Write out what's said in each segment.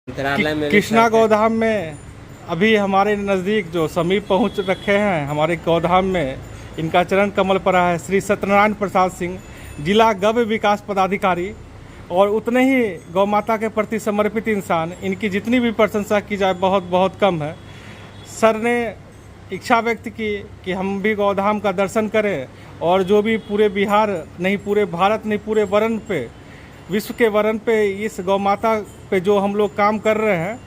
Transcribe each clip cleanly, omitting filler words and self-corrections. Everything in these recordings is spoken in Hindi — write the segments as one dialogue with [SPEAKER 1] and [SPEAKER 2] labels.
[SPEAKER 1] कृष्णा गौधाम में अभी हमारे नज़दीक जो समीप पहुंच रखे हैं हमारे गौधाम में इनका चरण कमल पड़ा है श्री सत्यनारायण प्रसाद सिंह, जिला गव विकास पदाधिकारी। और उतने ही गौ माता के प्रति समर्पित इंसान, इनकी जितनी भी प्रशंसा की जाए बहुत बहुत कम है। सर ने इच्छा व्यक्त की कि हम भी गौधाम का दर्शन करें और जो भी पूरे बिहार नहीं, पूरे भारत नहीं, पूरे वरण पे, विश्व के वरण पे इस गौ माता पे जो हम लोग काम कर रहे हैं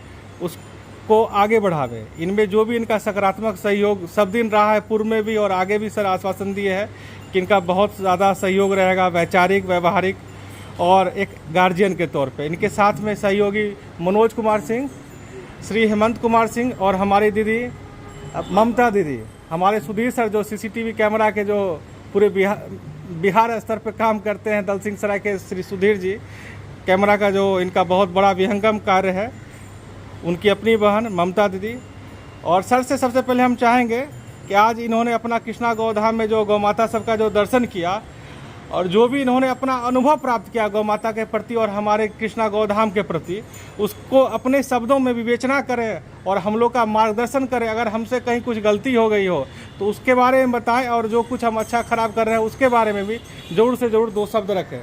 [SPEAKER 1] उसको आगे बढ़ावे। इनमें जो भी इनका सकारात्मक सहयोग सब दिन रहा है, पूर्व में भी और आगे भी सर आश्वासन दिए हैं कि इनका बहुत ज़्यादा सहयोग रहेगा, वैचारिक, व्यवहारिक और एक गार्जियन के तौर पे। इनके साथ में सहयोगी मनोज कुमार सिंह, श्री हेमंत कुमार सिंह और हमारी दीदी ममता दीदी, हमारे सुधीर सर जो सीसीटीवी कैमरा के जो पूरे बिहार स्तर पर काम करते हैं, दल सिंह सराय के श्री सुधीर जी, कैमरा का जो इनका बहुत बड़ा विहंगम कार्य है, उनकी अपनी बहन ममता दीदी। और सर से सबसे पहले हम चाहेंगे कि आज इन्होंने अपना कृष्णा गौधाम में जो गौ माता सबका जो दर्शन किया और जो भी इन्होंने अपना अनुभव प्राप्त किया गौ माता के प्रति और हमारे कृष्णा गौधाम के प्रति, उसको अपने शब्दों में विवेचना करें और हम लोग का मार्गदर्शन करें। अगर हमसे कहीं कुछ गलती हो गई हो तो उसके बारे में बताएं और जो कुछ हम अच्छा खराब कर रहे हैं उसके बारे में भी ज़रूर से ज़रूर 2 शब्द रखें।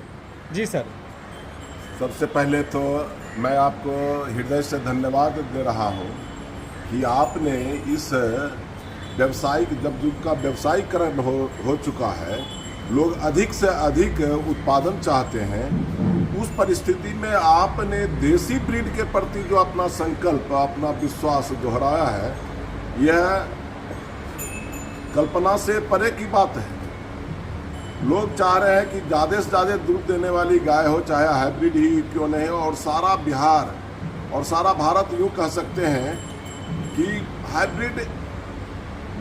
[SPEAKER 1] जी सर।
[SPEAKER 2] सबसे पहले तो मैं आपको हृदय से धन्यवाद दे रहा हूँ कि आपने इस व्यवसायिक, जब युग का व्यवसायीकरण हो चुका है, लोग अधिक से अधिक उत्पादन चाहते हैं, उस परिस्थिति में आपने देसी ब्रीड के प्रति जो अपना संकल्प, अपना विश्वास दोहराया है, यह कल्पना से परे की बात है। लोग चाह रहे हैं कि ज़्यादा से ज़्यादा दूध देने वाली गाय हो, चाहे हाइब्रिड ही क्यों नहीं हो, और सारा बिहार और सारा भारत यूँ कह सकते हैं कि हाइब्रिड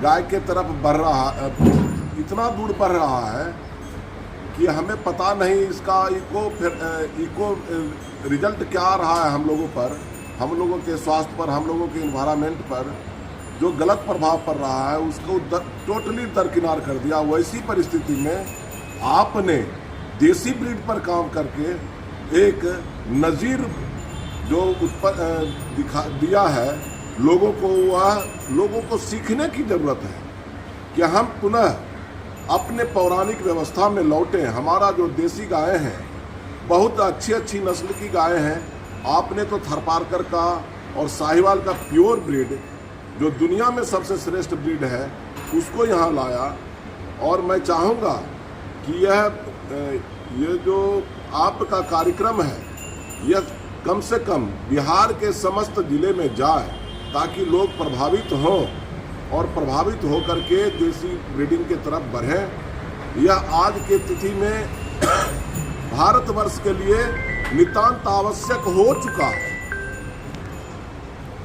[SPEAKER 2] गाय के तरफ बढ़ रहा, इतना दूर बढ़ रहा है कि हमें पता नहीं इसका इको रिजल्ट क्या आ रहा है हम लोगों पर, हम लोगों के स्वास्थ्य पर, हम लोगों के इन्वायरमेंट पर जो गलत प्रभाव पड़ रहा है उसको टोटली दरकिनार कर दिया। वैसी परिस्थिति में आपने देसी ब्रीड पर काम करके एक नज़ीर जो दिखा दिया है लोगों को, वह लोगों को सीखने की ज़रूरत है कि हम पुनः अपने पौराणिक व्यवस्था में लौटें। हमारा जो देसी गायें हैं, बहुत अच्छी अच्छी नस्ल की गायें हैं। आपने तो थरपारकर का और साहिवाल का प्योर ब्रीड, जो दुनिया में सबसे श्रेष्ठ ब्रीड है, उसको यहाँ लाया। और मैं चाहूँगा कि ये जो आपका कार्यक्रम है, यह कम से कम बिहार के समस्त ज़िले में जाए ताकि लोग प्रभावित हों और प्रभावित होकर के देसी ब्रीडिंग के तरफ बढ़ें। यह आज के तिथि में भारतवर्ष के लिए नितांत आवश्यक हो चुका है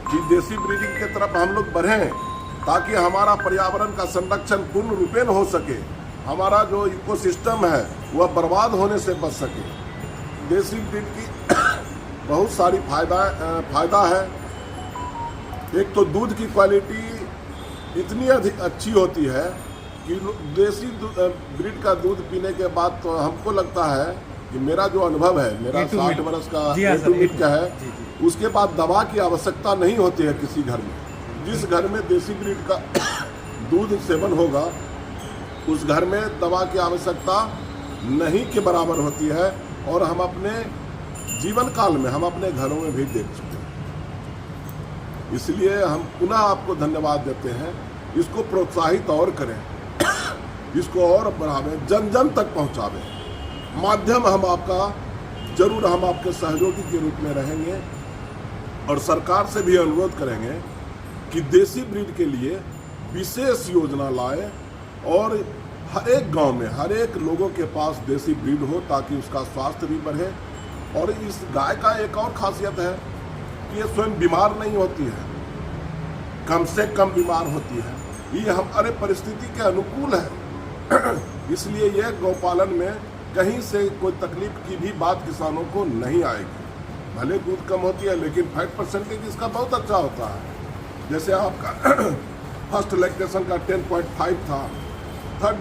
[SPEAKER 2] कि देसी ब्रीडिंग के तरफ हम लोग बढ़ें ताकि हमारा पर्यावरण का संरक्षण पूर्ण रूपेण हो सके, हमारा जो इकोसिस्टम है वह बर्बाद होने से बच सके। देसी ब्रीड की बहुत सारी फायदा है। एक तो दूध की क्वालिटी इतनी अधिक अच्छी होती है कि देसी ब्रीड का दूध पीने के बाद तो हमको लगता है कि मेरा जो अनुभव है, मेरा 60 वर्ष का मीट का है, उसके बाद दवा की आवश्यकता नहीं होती है किसी घर में। जिस घर में देसी ब्रीड का दूध सेवन होगा उस घर में दवा की आवश्यकता नहीं के बराबर होती है। और हम अपने जीवन काल में, हम अपने घरों में भी देख चुके हैं। इसलिए हम पुनः आपको धन्यवाद देते हैं। इसको प्रोत्साहित और करें, इसको और बढ़ावें, जन जन तक पहुंचावें। माध्यम हम आपका जरूर, हम आपके सहयोगी के रूप में रहेंगे और सरकार से भी अनुरोध करेंगे कि देसी ब्रीड के लिए विशेष योजना लाए और हर एक गांव में, हर एक लोगों के पास देसी ब्रीड हो ताकि उसका स्वास्थ्य भी बढ़े। और इस गाय का एक और खासियत है कि ये स्वयं बीमार नहीं होती है, कम से कम बीमार होती है। ये हमारे परिस्थिति के अनुकूल है। इसलिए यह गौपालन में कहीं से कोई तकलीफ की भी बात किसानों को नहीं आएगी। भले दूध कम होती है लेकिन फैट परसेंटेज इसका बहुत अच्छा होता है। जैसे आपका फर्स्ट लैक्टेशन का 10.5 था, थर्ड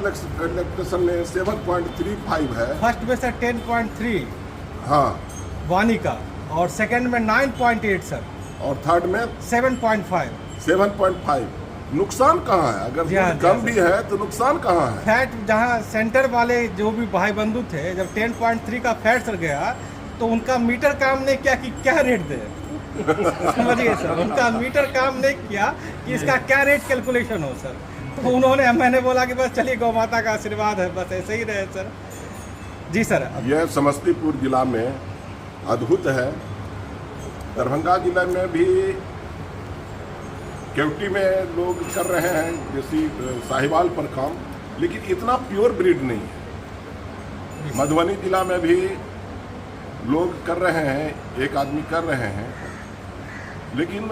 [SPEAKER 2] लैक्टेशन में 7.35 है।
[SPEAKER 1] फर्स्ट में से 10.3
[SPEAKER 2] हाँ
[SPEAKER 1] वानी का और सेकंड में 9.8 सर,
[SPEAKER 2] और थर्ड में
[SPEAKER 1] 7.5।
[SPEAKER 2] 7.5। नुकसान कहाँ है? अगर
[SPEAKER 1] जी हाँ,
[SPEAKER 2] दूध कम भी है तो नुकसान कहाँ है?
[SPEAKER 1] फैट जहाँ सेंटर वाले जो भी भाई बंधु थे, जब 10.3 का फैट सर गया तो उनका मीटर काम नहीं किया कि क्या रेट दे। समझिए सर, उनका मीटर काम नहीं किया कि इसका क्या रेट कैलकुलेशन हो सर। तो उन्होंने, मैंने बोला कि बस चलिए गौ माता का आशीर्वाद है, बस ऐसे ही रहे सर। जी सर।
[SPEAKER 2] यह समस्तीपुर जिला में अद्भुत है। दरभंगा जिला में भी केवटी में लोग कर रहे हैं जैसी साहिवाल पर काम, लेकिन इतना प्योर ब्रीड नहीं है। मधुबनी जिला में भी लोग कर रहे हैं, एक आदमी कर रहे हैं, लेकिन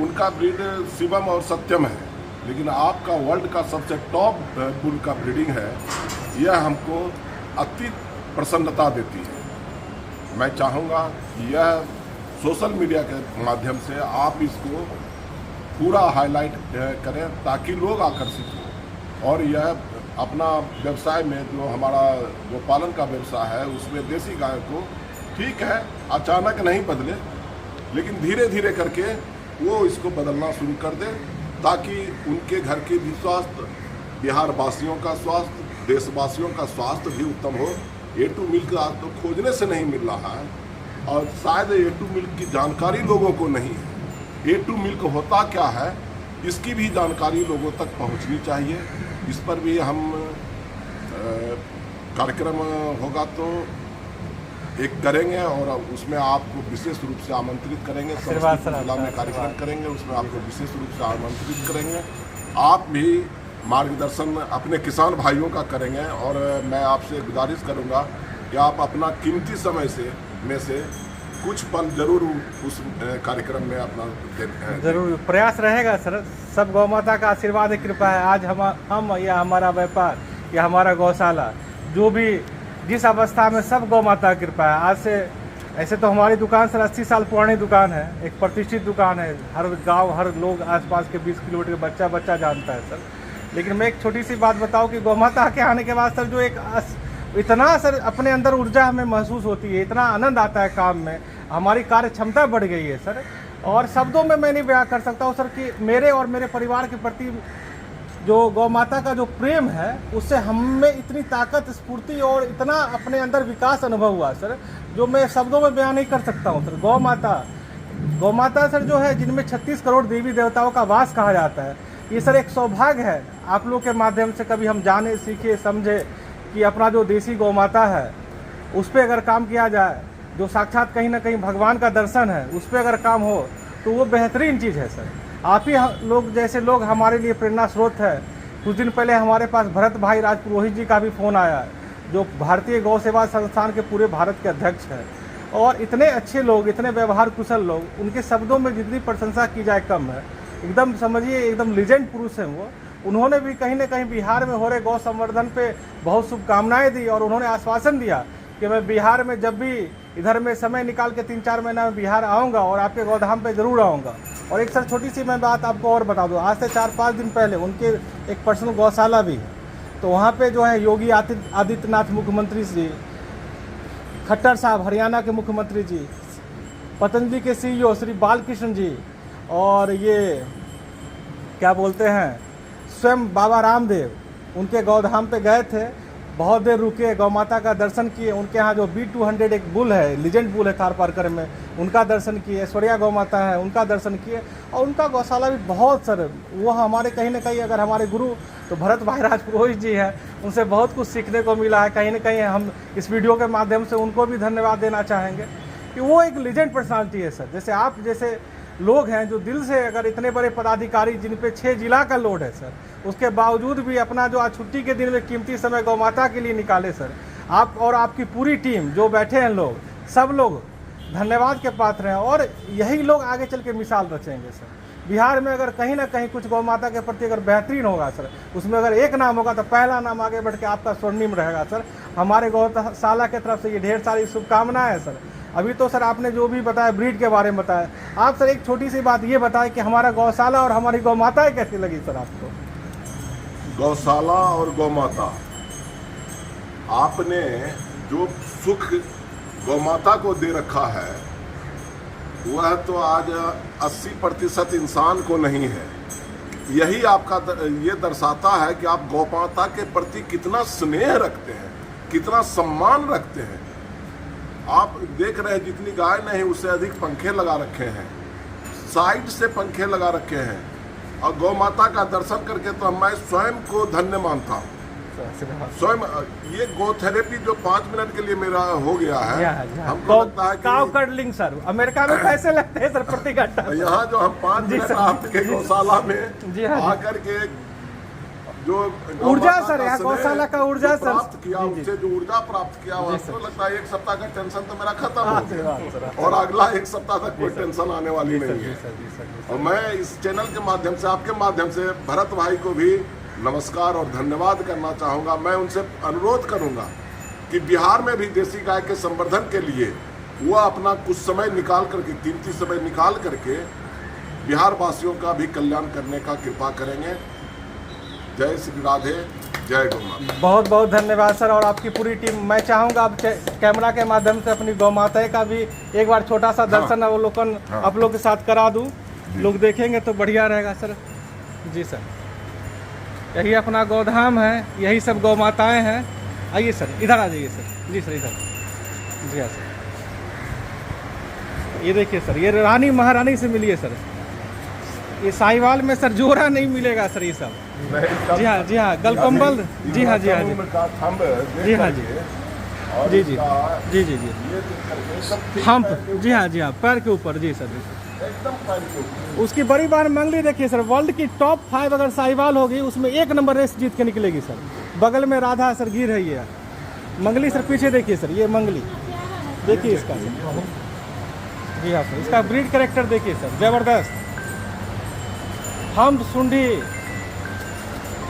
[SPEAKER 2] उनका ब्रीड शिवम और सत्यम है। लेकिन आपका वर्ल्ड का सबसे टॉप बुल का ब्रीडिंग है, यह हमको अति प्रसन्नता देती है। मैं चाहूँगा कि यह सोशल मीडिया के माध्यम से आप इसको पूरा हाईलाइट करें ताकि लोग आकर्षित हों, और यह अपना व्यवसाय में जो हमारा जो पालन का व्यवसाय है उसमें देसी गाय को, ठीक है अचानक नहीं बदले, लेकिन धीरे धीरे करके वो इसको बदलना शुरू कर दे ताकि उनके घर के भी स्वास्थ्य, बिहार वासियों का स्वास्थ्य, देशवासियों का स्वास्थ्य भी उत्तम हो। A2 मिल्क आज तो खोजने से नहीं मिल रहा है, और शायद A2 मिल्क की जानकारी लोगों को नहीं है। A2 मिल्क होता क्या है इसकी भी जानकारी लोगों तक पहुंचनी चाहिए। इस पर भी हम कार्यक्रम होगा तो एक करेंगे, और उसमें आपको विशेष रूप से आमंत्रित करेंगे। समस्तीपुर जिला में कार्यक्रम करेंगे, उसमें आपको विशेष रूप से आमंत्रित करेंगे। आप भी मार्गदर्शन अपने किसान भाइयों का करेंगे, और मैं आपसे गुजारिश करूंगा कि आप अपना कीमती समय में से कुछ पल जरूर उस कार्यक्रम में अपना
[SPEAKER 1] जरूर प्रयास रहेगा सर। सब गौ माता का आशीर्वाद है, कृपा है। आज हम या हमारा व्यापार या हमारा गौशाला जो भी जिस अवस्था में, सब गौ माता की कृपा है। आज से ऐसे तो हमारी दुकान सर 80 साल पुरानी दुकान है, एक प्रतिष्ठित दुकान है, हर गांव हर लोग आसपास के 20 किलोमीटर के बच्चा जानता है सर। लेकिन मैं एक छोटी सी बात बताऊं कि गौ माता के आने के बाद सर जो एक इतना सर अपने अंदर ऊर्जा हमें महसूस होती है, इतना आनंद आता है काम में, हमारी कार्य क्षमता बढ़ गई है सर। और शब्दों में मैं नहीं बयां कर सकता हूँ सर कि मेरे और मेरे परिवार के प्रति जो गौ माता का जो प्रेम है उससे हमें इतनी ताकत, स्फूर्ति और इतना अपने अंदर विकास अनुभव हुआ सर, जो मैं शब्दों में बयान नहीं कर सकता हूँ सर। गौ माता सर जो है, जिनमें 36 करोड़ देवी देवताओं का वास कहा जाता है, ये सर एक सौभाग्य है। आप लोग के माध्यम से कभी हम जाने, सीखे, समझे कि अपना जो देसी गौ माता है उस पर अगर काम किया जाए, जो साक्षात कहीं ना कहीं भगवान का दर्शन है, उस पर अगर काम हो तो वो बेहतरीन चीज़ है सर। आप ही लोग जैसे लोग हमारे लिए प्रेरणा स्रोत है। कुछ दिन पहले हमारे पास भरत भाई राजपुरोहित जी का भी फ़ोन आया, जो भारतीय गौ सेवा संस्थान के पूरे भारत के अध्यक्ष हैं, और इतने अच्छे लोग, इतने व्यवहार कुशल लोग, उनके शब्दों में जितनी प्रशंसा की जाए कम है। एकदम समझिए, एकदम लीजेंड पुरुष हैं वो। उन्होंने भी कहीं ना कहीं बिहार में हो रहे गौ संवर्धन पे बहुत शुभकामनाएं दी, और उन्होंने आश्वासन दिया कि मैं बिहार में जब भी इधर में समय निकाल के 3-4 महीना में बिहार आऊँगा और आपके गौधाम पे ज़रूर आऊँगा। और एक सर छोटी सी मैं बात आपको और बता दूँ, आज से 4-5 दिन पहले उनके एक पर्सनल गौशाला भी है, तो वहाँ पे जो है योगी आदित्यनाथ मुख्यमंत्री श्री, खट्टर साहब हरियाणा के मुख्यमंत्री जी, पतंजलि के CEO श्री बालकृष्ण जी, और ये क्या बोलते हैं स्वयं बाबा रामदेव उनके गौधाम पे गए थे। बहुत देर रुके, गौ माता का दर्शन किए। उनके यहाँ जो B200 एक बुल है, लीजेंड बुल है थारपारकर में, उनका दर्शन किए। ऐश्वर्या गौ माता है, उनका दर्शन किए। और उनका गौशाला भी बहुत सर, वो हमारे कहीं ना कहीं अगर हमारे गुरु तो भरत भाई राजपुरोहित जी हैं, उनसे बहुत कुछ सीखने को मिला है। कहीं ना कहीं हम इस वीडियो के माध्यम से उनको भी धन्यवाद देना चाहेंगे कि वो एक लीजेंड पर्सनालिटी है सर। जैसे आप जैसे लोग हैं जो दिल से, अगर इतने बड़े पदाधिकारी जिन पे 6 जिला का लोड है सर, उसके बावजूद भी अपना जो आज छुट्टी के दिन में कीमती समय गौ माता के लिए निकाले सर, आप और आपकी पूरी टीम जो बैठे हैं लोग, सब लोग धन्यवाद के पात्र हैं। और यही लोग आगे चल के मिसाल रचेंगे सर। बिहार में अगर कहीं ना कहीं कुछ गौ माता के प्रति अगर बेहतरीन होगा सर, उसमें अगर एक नाम होगा तो पहला नाम आगे बढ़ के आपका स्वर्णिम रहेगा सर। हमारे गौशाला की तरफ से ये ढेर सारी शुभकामनाएं हैं सर। अभी तो सर आपने जो भी बताया ब्रीड के बारे में बताया, आप सर एक छोटी सी बात ये बताएं कि हमारा गौशाला और हमारी गौ माताएं कैसी लगी सर आपको?
[SPEAKER 2] गौशाला और गौ माता, आपने जो सुख गौ माता को दे रखा है वह तो आज 80% इंसान को नहीं है। यही आपका ये दर्शाता है कि आप गौमाता के प्रति कितना स्नेह रखते हैं, कितना सम्मान रखते हैं। आप देख रहे हैं जितनी गाय नहीं उससे अधिक पंखे लगा रखे हैं, साइड से पंखे लगा रखे हैं, और गौ माता का दर्शन करके तो मैं स्वयं को धन्य मानता हूँ। स्वयं ये गो थेरेपी जो 5 मिनट के लिए मेरा हो गया है, हमको लगता है
[SPEAKER 1] काउ
[SPEAKER 2] कि
[SPEAKER 1] कडलिंग सर, अमेरिका में पैसे लगते हैं सर प्रति घंटा।
[SPEAKER 2] यहाँ जो हम 5 मिनट आपके गौशाला में
[SPEAKER 1] जी हाँ,
[SPEAKER 2] आकर के जो
[SPEAKER 1] ऊर्जा सर, यहाँ गौशाला का ऊर्जा सर
[SPEAKER 2] प्राप्त किया, उससे जो ऊर्जा प्राप्त किया, हमको लगता है 1 सप्ताह का टेंशन तो मेरा खत्म हो गया, और अगला 1 सप्ताह तक कोई टेंशन आने वाली नहीं है। और मैं इस चैनल के माध्यम से, आपके माध्यम से भरत भाई को भी नमस्कार और धन्यवाद करना चाहूँगा। मैं उनसे अनुरोध करूँगा कि बिहार में भी देसी गाय के संवर्धन के लिए वो अपना कुछ समय निकाल करके, कीमती समय निकाल करके बिहार वासियों का भी कल्याण करने का कृपा करेंगे। जय श्री राधे, जय गौ माता।
[SPEAKER 1] बहुत बहुत धन्यवाद सर, और आपकी पूरी टीम। मैं चाहूँगा अब कैमरा के माध्यम से अपनी गौ माता का भी एक बार छोटा सा दर्शन अवलोकन आप लोग के साथ करा दूँ। लोग देखेंगे तो बढ़िया रहेगा सर। जी सर, यही अपना गौधाम है, यही सब गौ माताएँ हैं। आइए सर, इधर आ जाइए सर। जी सर, इधर। जी हाँ सर, ये देखिए सर, ये रानी महारानी से मिलिए सर। ये साहिवाल में सर जोड़ा नहीं मिलेगा सर, ये सब। जी हाँ, जी हाँ, गलकम्बल। जी हाँ, जी हाँ, जी जी हाँ, जी जी जी जी जी जी हम, जी हाँ, जी हाँ, पैर के ऊपर। जी सर, उसकी बड़ी बार मंगली देखिए सर। वर्ल्ड की टॉप 5 अगर साहिवाल होगी उसमें 1 नंबर रेस जीत के निकलेगी सर। बगल में राधा सर गिर है ये मंगली सर। पीछे देखिए सर, ये मंगली देखिए इसका सर। जी हाँ सर, इसका ब्रीड कैरेक्टर देखिए सर, जबरदस्त। हम सुंडी,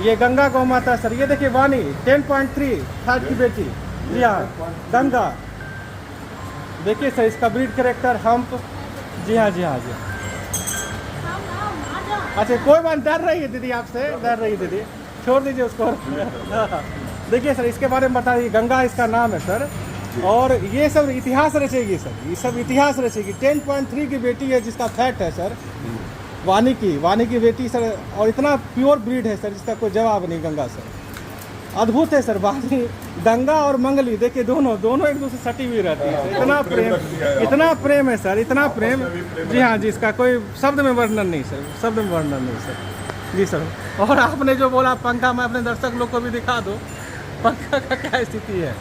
[SPEAKER 1] ये गंगा गौ माता सर। ये देखिए वानी 10.3 थर्ड की बेटी। जी हाँ, गंगा देखिए सर, इसका ब्रीड कैरेक्टर हम्प। जी हाँ, जी हाँ, जी हाँ। अच्छा, कोई बात, डर रही है दीदी आपसे, डर रही है दीदी, छोड़ दीजिए उसको। देखिए सर, इसके बारे में बताइए। गंगा इसका नाम है सर, और ये सब इतिहास रचेगी सर, ये सब इतिहास रचेगी। 10.3 की बेटी है जिसका फैट है सर, वानी की बेटी सर, और इतना प्योर ब्रीड है सर जिसका कोई जवाब नहीं। गंगा सर अद्भुत है सर। वानी, गंगा और मंगली देखिए, दोनों एक दूसरे सटी हुई रहती है। इतना प्रेम है सर, इतना प्रेम। जी हाँ जी, इसका कोई शब्द में वर्णन नहीं सर, शब्द में वर्णन नहीं सर। जी सर, और आपने जो बोला पंखा, मैं अपने दर्शक लोग को भी दिखा दूँ पंखा का क्या स्थिति है।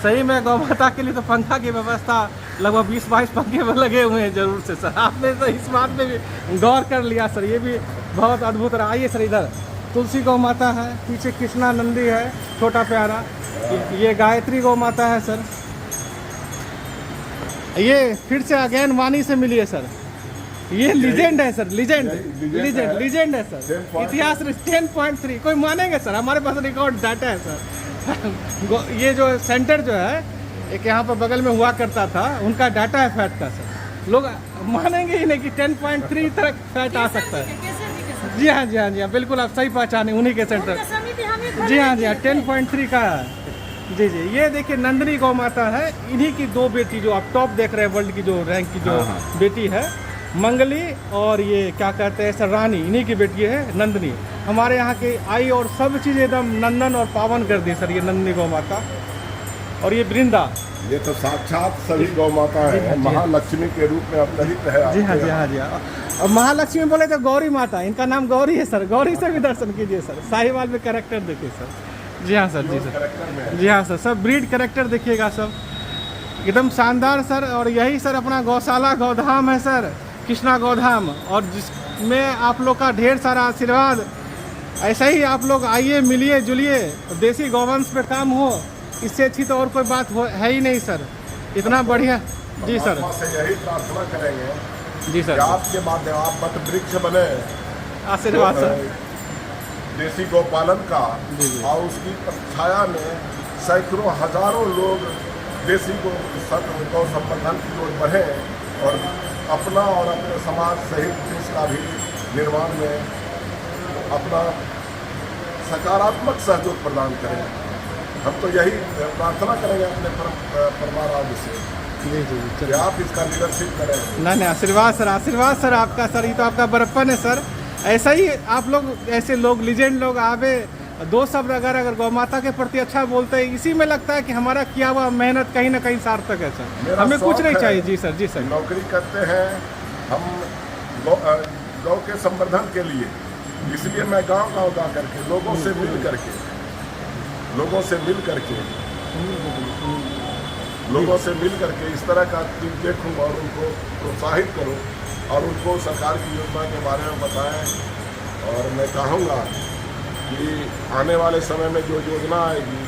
[SPEAKER 1] सही में गौ माता के लिए तो पंखा की व्यवस्था लगभग 20-22 पंखे में लगे हुए हैं जरूर से सर। आपने तो इस बात में भी गौर कर लिया सर, ये भी बहुत अद्भुत रहा। आइए सर, इधर तुलसी गौ माता है, पीछे कृष्णा नंदी है छोटा प्यारा, ये गायत्री गौ माता है सर। ये फिर से अगेन वानी से मिली है सर। ये लीजेंड है सर, लीजेंड है सर। इतिहास 10.3 कोई मानेंगे सर, हमारे पास रिकॉर्ड डाटा है सर। ये जो सेंटर जो है एक यहाँ पर बगल में हुआ करता था, उनका डाटा है फैट का सर। लोग मानेंगे ही नहीं कि 10.3 तक फैट आ सकता है। जी हाँ, जी हाँ, जी हाँ, बिल्कुल आप सही पहचाने, उन्हीं के सेंटर। जी हाँ, जी हाँ, 10.3 का है। जी जी, ये देखिए नंदिनी गौ माता है। इन्हीं की 2 बेटी जो आप टॉप देख रहे हैं, वर्ल्ड की जो रैंक की जो बेटी है, मंगली, और ये क्या कहते हैं सर, रानी, इन्हीं की बेटी है नंदिनी। हमारे यहाँ की आई और सब चीज़ एकदम नंदन और पावन कर दी सर, ये नंदिनी गौ माता। और ये वृंदा,
[SPEAKER 2] ये तो साक्षात सभी गौ माता है, महालक्ष्मी के रूप में अवतरित है।
[SPEAKER 1] जी हाँ, जी हाँ, जी हाँ। और महालक्ष्मी बोले तो गौरी माता, इनका नाम गौरी है सर। गौरी से भी दर्शन कीजिए सर। साहिवाल में कैरेक्टर देखिए सर। जी हाँ सर, जी सर, जी हाँ सर, सब ब्रीड कैरेक्टर देखिएगा सब, एकदम शानदार सर। और यही सर अपना गौशाला गौधाम है सर, कृष्णा गौधाम, और जिसमें आप लोग का ढेर सारा आशीर्वाद। ऐसा ही आप लोग आइए, मिलिए जुलिए, देसी गौवंश पे काम हो, इससे अच्छी तो और कोई बात है ही नहीं सर। इतना बढ़िया। जी सर,
[SPEAKER 2] यही प्रार्थना करेंगे
[SPEAKER 1] जी सर,
[SPEAKER 2] आपके माध्यम आप वट वृक्ष बने,
[SPEAKER 1] आशीर्वाद सर,
[SPEAKER 2] देसी गौपालन का, और उसकी छाया में सैकड़ों हजारों लोग देसी गौ संवर्धन की ओर बढ़े, और अपना और अपने समाज सहित देश का भी निर्माण में अपना सकारात्मक सहयोग प्रदान करें। हम तो यही प्रार्थना करेंगे अपने परमाराध्य से
[SPEAKER 1] जी जी जी,
[SPEAKER 2] कि
[SPEAKER 1] चलिए।
[SPEAKER 2] आप इसका लीडरशिप करें।
[SPEAKER 1] नहीं आशीर्वाद सर आपका सर, ये तो आपका बड़प्पन है सर। ऐसा ही आप लोग, ऐसे लोग लीजेंड लोग आवे, दो शब्द अगर गौ माता के प्रति अच्छा बोलते हैं, इसी में लगता है कि हमारा किया हुआ मेहनत कहीं ना कहीं सार्थक है सर।
[SPEAKER 2] मेरा
[SPEAKER 1] हमें कुछ
[SPEAKER 2] शौक
[SPEAKER 1] नहीं
[SPEAKER 2] है,
[SPEAKER 1] चाहिए। जी सर, जी सर।
[SPEAKER 2] नौकरी करते हैं हम गौ के संवर्धन के लिए, इसलिए मैं गांव जा करके लोगों से मिल करके इस तरह का चीज देखूं और उनको प्रोत्साहित करूं और उनको सरकार की योजना के बारे में बताएं। और मैं चाहूँगा कि आने वाले समय में जो योजना आएगी,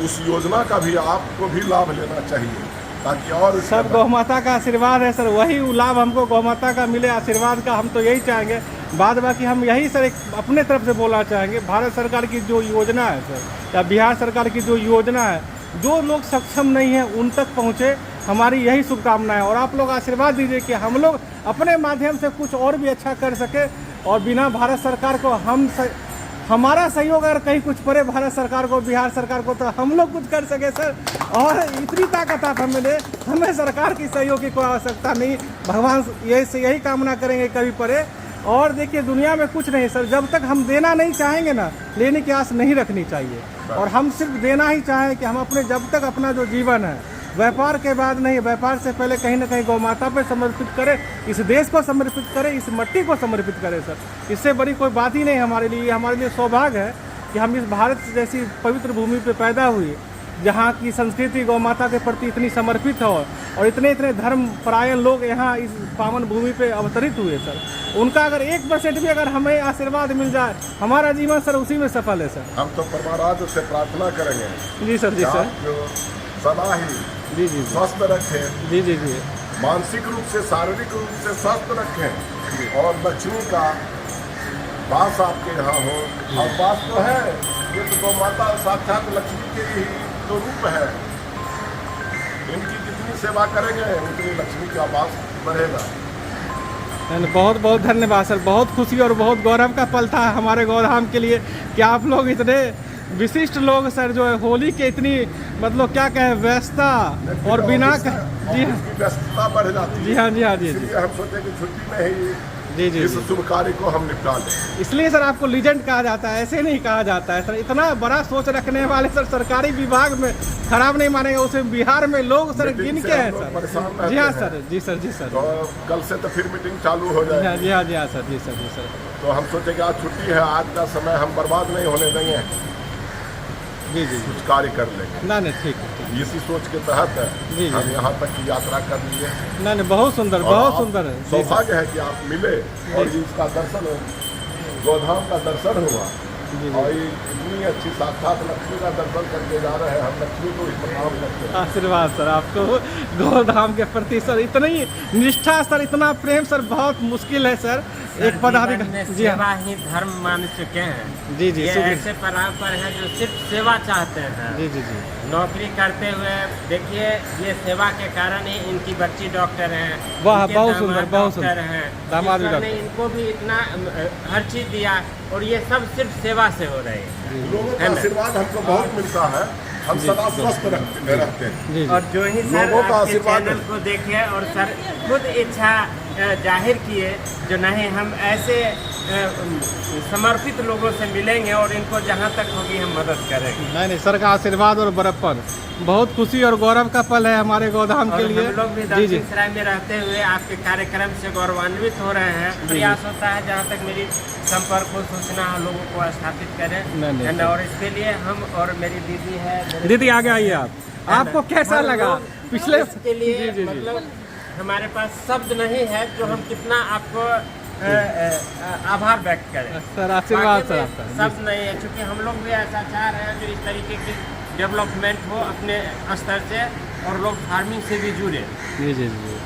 [SPEAKER 2] उस योजना का भी आपको भी लाभ लेना चाहिए, ताकि और
[SPEAKER 1] सब गौ माता का आशीर्वाद है सर, वही लाभ हमको गौ माता का मिले, आशीर्वाद का हम तो यही चाहेंगे। बाद बाकी हम यही सर एक अपने तरफ से बोलना चाहेंगे, भारत सरकार की जो योजना है सर, या बिहार सरकार की जो योजना है, जो लोग सक्षम नहीं है उन तक पहुँचे, हमारी यही शुभकामनाएं। और आप लोग आशीर्वाद दीजिए कि हम लोग अपने माध्यम से कुछ और भी अच्छा कर सके, और बिना भारत सरकार को हमारा सहयोग अगर कहीं कुछ पड़े भारत सरकार को, बिहार सरकार को, तो हम लोग कुछ कर सके सर। और इतनी ताकत आप हमें दे, हमें सरकार की सहयोग की कोई आवश्यकता नहीं, भगवान यही कामना करेंगे कभी पड़े। और देखिए दुनिया में कुछ नहीं सर, जब तक हम देना नहीं चाहेंगे ना, लेने की आस नहीं रखनी चाहिए। और हम सिर्फ देना ही चाहें कि हम अपने, जब तक अपना जो जीवन है, व्यापार के बाद नहीं, व्यापार से पहले कहीं ना कहीं गौ माता पर समर्पित करें, इस देश को समर्पित करें, इस मिट्टी को समर्पित करें सर। इससे बड़ी कोई बात ही नहीं हमारे लिए। हमारे लिए सौभाग्य है कि हम इस भारत जैसी पवित्र भूमि पर पैदा हुए, जहाँ की संस्कृति गौ माता के प्रति इतनी समर्पित हो, और इतने धर्म परायण लोग यहाँ इस पावन भूमि पे अवतरित हुए सर। उनका अगर 1% भी अगर हमें आशीर्वाद मिल जाए, हमारा जीवन सर उसी में सफल है सर।
[SPEAKER 2] हम तो परमाराध्य से प्रार्थना करेंगे
[SPEAKER 1] जी सर, जी सर,
[SPEAKER 2] जो सदा ही
[SPEAKER 1] जी जी
[SPEAKER 2] स्वस्थ रखें,
[SPEAKER 1] जी जी जी,
[SPEAKER 2] मानसिक रूप से, शारीरिक रूप से स्वस्थ रखें, और लक्ष्मी का वास आपके यहाँ हो। और वास तो है, ये तो गौ माता साक्षात लक्ष्मी के ही तो रूप है। इनकी जितनी सेवा करेंगे उतनी लक्ष्मी का वास बढ़ेगा।
[SPEAKER 1] बहुत बहुत धन्यवाद सर, बहुत खुशी और बहुत गौरव का पल था हमारे गौधाम के लिए कि आप लोग इतने विशिष्ट लोग सर, जो है होली के इतनी मतलब क्या कहें व्यस्तता और बिना जी हाँ,
[SPEAKER 2] व्यस्तता बढ़ जाती है।
[SPEAKER 1] जी हाँ, जी हाँ, जी
[SPEAKER 2] इसलिए हम सोचे कि छुट्टी में ही
[SPEAKER 1] जी जी
[SPEAKER 2] इस शुभ कार्य को हम निपटा लें।
[SPEAKER 1] इसलिए सर आपको लीजेंड कहा जाता है, ऐसे नहीं कहा जाता है सर। इतना बड़ा सोच रखने वाले सर, सरकारी विभाग में खराब नहीं मानेंगे, उसे बिहार में लोग सर गिन के हैं सर। जी हाँ सर, जी सर, जी सर।
[SPEAKER 2] तो कल से तो फिर मीटिंग चालू हो जाएगी।
[SPEAKER 1] जी हाँ, जी हाँ सर, जी सर, जी सर।
[SPEAKER 2] तो हम सोचे कि आज छुट्टी है, आज का समय हम बर्बाद नहीं होने देंगे,
[SPEAKER 1] जी जी
[SPEAKER 2] कुछ कार्य कर लेंगे।
[SPEAKER 1] नहीं ठीक है,
[SPEAKER 2] इसी सोच के तहत
[SPEAKER 1] जी
[SPEAKER 2] हम यहाँ तक की यात्रा कर लिए।
[SPEAKER 1] नहीं बहुत सुंदर, बहुत सुंदर है।
[SPEAKER 2] सौभाग्य है कि आप मिले और इसका दर्शन, गौधाम का दर्शन हुआ, और ये इतनी अच्छी साक्षात लक्ष्मी का दर्शन करके जा रहे हैं। हम लक्ष्मी को प्रणाम करते हैं।
[SPEAKER 1] आशीर्वाद सर आपको गौधाम के प्रति सर, इतनी निष्ठा सर, इतना प्रेम सर, बहुत मुश्किल है सर एक पदाधिकारी। जी
[SPEAKER 3] सेवा
[SPEAKER 1] हाँ,
[SPEAKER 3] ही धर्म मान चुके हैं।
[SPEAKER 1] जी जी,
[SPEAKER 3] ये ऐसे पर हैं जो सिर्फ सेवा चाहते हैं।
[SPEAKER 1] जी जी जी,
[SPEAKER 3] नौकरी करते हुए देखिए, ये सेवा के कारण ही इनकी बच्ची डॉक्टर हैं।
[SPEAKER 1] वाह,
[SPEAKER 3] इनके
[SPEAKER 1] बहुत
[SPEAKER 3] दामाद
[SPEAKER 1] सुंदर, बहुत
[SPEAKER 3] डॉक्टर
[SPEAKER 1] सुंदर।
[SPEAKER 3] हैं।
[SPEAKER 1] दामाद भी
[SPEAKER 3] ईश्वर ने
[SPEAKER 1] डॉक्टर।
[SPEAKER 3] इनको भी इतना हर चीज दिया, और ये सब सिर्फ सेवा से हो रही है।
[SPEAKER 2] लोगों का आशीर्वाद हमको बहुत मिलता है, हम सदा स्वस्थ रहते हैं।
[SPEAKER 1] जी
[SPEAKER 3] और जो ही सर
[SPEAKER 2] लोगों का
[SPEAKER 3] आपके
[SPEAKER 2] आशीर्वाद
[SPEAKER 3] चैनल को देखे और सर खुद इच्छा जाहिर किए, जो नहीं हम ऐसे समर्पित लोगों से मिलेंगे और इनको जहाँ तक होगी हम मदद करेंगे।
[SPEAKER 1] नहीं सर का आशीर्वाद और बड़प्पन, बहुत खुशी और गौरव का पल है हमारे गौधाम के
[SPEAKER 3] और
[SPEAKER 1] लिए।
[SPEAKER 3] हम लोग भी
[SPEAKER 1] जी जी,
[SPEAKER 3] दक्षिण में रहते हुए आपके कार्यक्रम से गौरवान्वित हो रहे हैं। प्रयास होता है जहाँ तक मेरी संपर्क को, सूचना लोगों को स्थापित करें,
[SPEAKER 1] नहीं,
[SPEAKER 3] है ना। और इसके लिए हम और मेरी दीदी है,
[SPEAKER 1] दीदी आगे आइए आप, आपको कैसा लगा पिछले?
[SPEAKER 3] इसके लिए
[SPEAKER 1] जी, जी, जी।
[SPEAKER 3] मतलब हमारे पास शब्द नहीं है जो हम कितना आपको आभार व्यक्त करें।
[SPEAKER 1] सर आशीर्वाद सर
[SPEAKER 3] वाकई में
[SPEAKER 1] आपका।
[SPEAKER 3] शब्द नहीं है, क्योंकि हम लोग भी ऐसा चाह रहे हैं जो इस तरीके की डेवलपमेंट हो अपने स्तर से, और लोग फार्मिंग से भी जुड़े।
[SPEAKER 1] जी जी जी,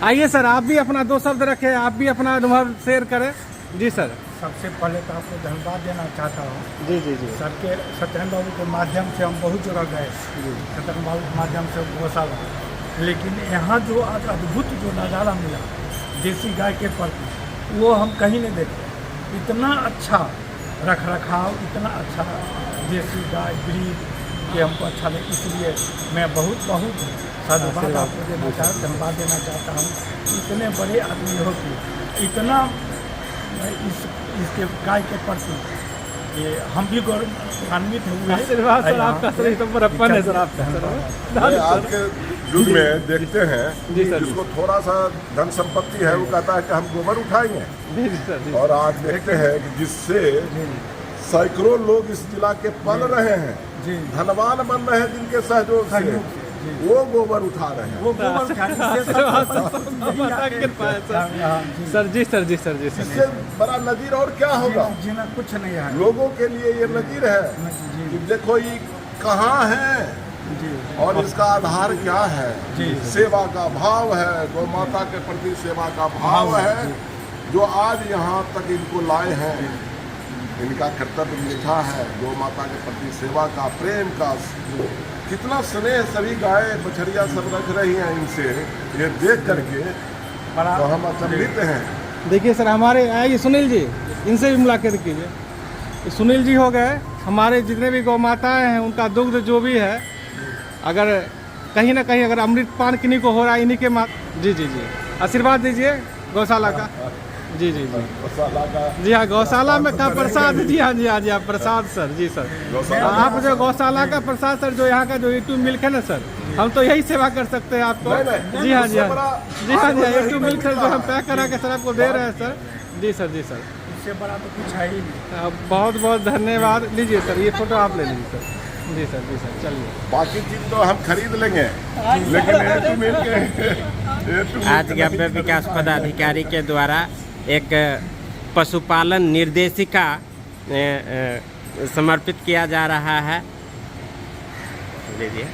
[SPEAKER 1] आइए सर आप भी अपना 2 शब्द रखें, आप भी अपना अनुभव शेयर करें। जी सर।
[SPEAKER 4] सबसे पहले तो आपको धन्यवाद देना चाहता हूँ।
[SPEAKER 1] जी जी जी,
[SPEAKER 4] सर के सत्येंद्र बाबू के माध्यम से हम बहुत जगह गए, सत्येंद्र बाबू के माध्यम से गौशाला, लेकिन यहाँ जो आज अद्भुत जो नज़ारा मिला देसी गाय के प्रति, वो हम कहीं नहीं देखते। इतना अच्छा रख रखाव, इतना अच्छा देसी गाय ब्रीड के हमको अच्छा लगे, इसलिए मैं बहुत बहुत साधुवाद आपको देना धन्यवाद देना चाहता हूँ। इतने बड़े आदमी हो कि इतना इसके गाय के प्रति ये हम भी गौरवान्वित हुए।
[SPEAKER 1] आशीर्वाद सर आपका सर, ये तो बड़प्पन है सर आपका सर।
[SPEAKER 2] आज के युग में देखते हैं
[SPEAKER 1] जी सर,
[SPEAKER 2] जिसको थोड़ा सा धन संपत्ति है वो कहता है कि हम गोबर उठाएंगे,
[SPEAKER 1] जी जी सर, जी
[SPEAKER 2] और आज देखते हैं कि जिससे सैकड़ों लोग इस जिला के पल रहे हैं,
[SPEAKER 4] जी
[SPEAKER 2] धनवान बन रहे हैं जिनके सहयोग से, वो गोबर उठा रहे हैं।
[SPEAKER 4] वो गोबर
[SPEAKER 1] कृपा है सर। सर जी सर, जी सर, जी सर।
[SPEAKER 2] इससे बड़ा नजीर और क्या होगा?
[SPEAKER 4] जीना कुछ नहीं है
[SPEAKER 2] लोगों के लिए ये नजीर है कि देखो ये कहाँ है
[SPEAKER 4] जी।
[SPEAKER 2] और इसका आधार क्या है।
[SPEAKER 4] जी।
[SPEAKER 2] सेवा का भाव है, गौ माता के प्रति सेवा का भाव है, जो आज यहाँ तक इनको लाए हैं। इनका कर्तव्य निष्ठा है, गौ माता के प्रति सेवा का, प्रेम का, कितना स्नेह सभी गाय बछड़िया सब रख रही हैं इनसे, ये देख करके
[SPEAKER 4] बड़ा
[SPEAKER 2] तो हम अचंभित हैं।
[SPEAKER 1] देखिए सर, हमारे आइए सुनील जी, इनसे भी मुलाकात कीजिए। ये सुनील जी हो गए, हमारे जितने भी गौ माताएँ हैं उनका दुग्ध जो भी है, अगर कहीं ना कहीं अगर अमृत पान किन्हीं को हो रहा है इन्हीं के जी जी जी, आशीर्वाद दीजिए गौशाला का। जी जी जी
[SPEAKER 2] गौशाला का,
[SPEAKER 1] जी हाँ, गौशाला में का प्रसाद, जी हाँ जी हाँ जी हाँ, प्रसाद सर, जी सर। आप जो गौशाला का प्रसाद सर, जो यहाँ का जो E2 मिल्क है ना सर, हम तो यही सेवा कर सकते हैं आपको। जी हाँ जी हाँ, जी हाँ जी हाँ, E2 मिल्क सर जो हम पैक करा के सर आपको दे रहे हैं सर। जी सर, जी सर,
[SPEAKER 4] इससे बड़ा तो कुछ है ही नहीं।
[SPEAKER 1] बहुत बहुत धन्यवाद। लीजिए सर, ये फोटो आप ले लीजिए सर। जी सर, जी सर, चलिए।
[SPEAKER 2] बाकी चीज तो हम खरीद लेंगे, लेकिन A2 मिल के
[SPEAKER 3] आज गव्य विकास पदाधिकारी के द्वारा एक पशुपालन निर्देशिका समर्पित किया जा रहा है। लीजिए।